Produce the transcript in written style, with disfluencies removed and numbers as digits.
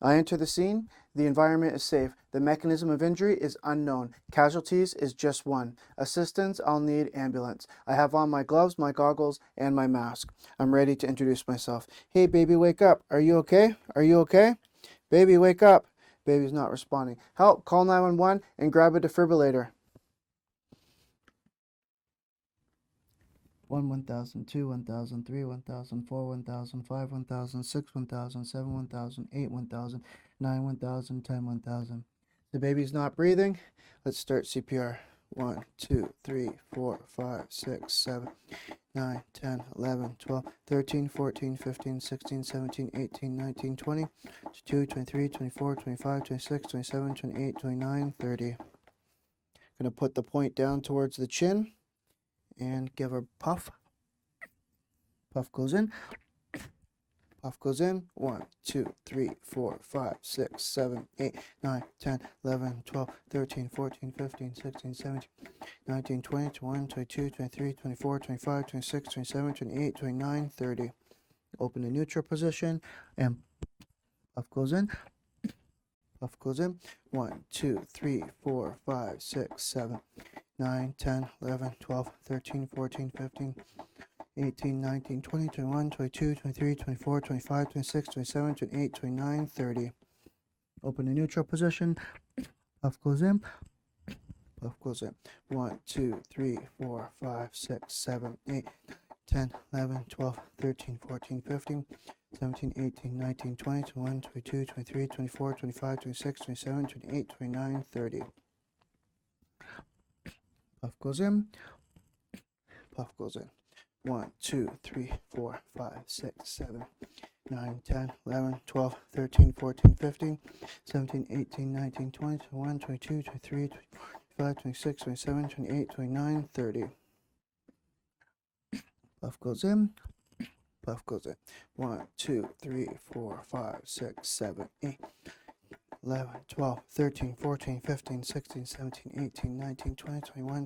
I enter the scene. The environment is safe. The mechanism of injury is unknown. Casualties is just one. Assistance, I'll need ambulance. I have on my gloves, my goggles, and my mask. I'm ready to introduce myself. Hey, baby, wake up. Are you okay? Are you okay? Baby, wake up. Baby's not responding. Help, call 911 and grab a defibrillator. 1, 1,000, 2, 1,000, 3, 1,000, 4, 1,000, 5, 1,000, 6, 1,000, 7, 1,000, 8, 1,000, 9, 1,000, 10, 1,000. The baby's not breathing. Let's start CPR. 1, 2, 3, 4, 5, 6, 7, 9, 10, 11, 12, 13, 14, 15, 16, 17, 18, 19, 20, 22, 23, 24, 25, 26, 27, 28, 29, 30. Going to put the point down towards the chin and give a puff. Puff goes in. Puff goes in. 1, 2, 3, 4, 5, 6, 7, 8, 9, 10, 11, 12, 13, 14, 15, 16, 17, 19, 20, 21, 22, 23, 24, 25, 26, 27, 28, 29, 30. Open the neutral position and puff goes in. Puff goes in. 1, 2, 3, 4, 5, 6, 7, 9, 10, 11, 12, 13, 14, 15, 18, 19, 20, 21, 22, 23, 24, 25, 26, 27, 28, 29, 30. Open the neutral position. Puff goes in. Puff goes in. 1, 2, 3, 4, 5, 6, 7, 8, 10, 11, 12, 13, 14, 15, 17, 18, 19, 20, 21, 22, 23, 24, 25, 26, 27, 28, 29, 30. Puff goes in. Puff goes in. 1, 2, 3, 4, 5, 6, 7, 9, 10, 11, 12, 13, 14, 15, 17, 18, 19, 20, 21, 22, 23, 24, 25, 26, 27, 28, 29, 30. Puff goes in. Puff goes in. 1, 2, 3, 4, 5, 6, 7, 8, 11, 12, 13, 14, 15, 16, 17, 18, 19, 20, 21,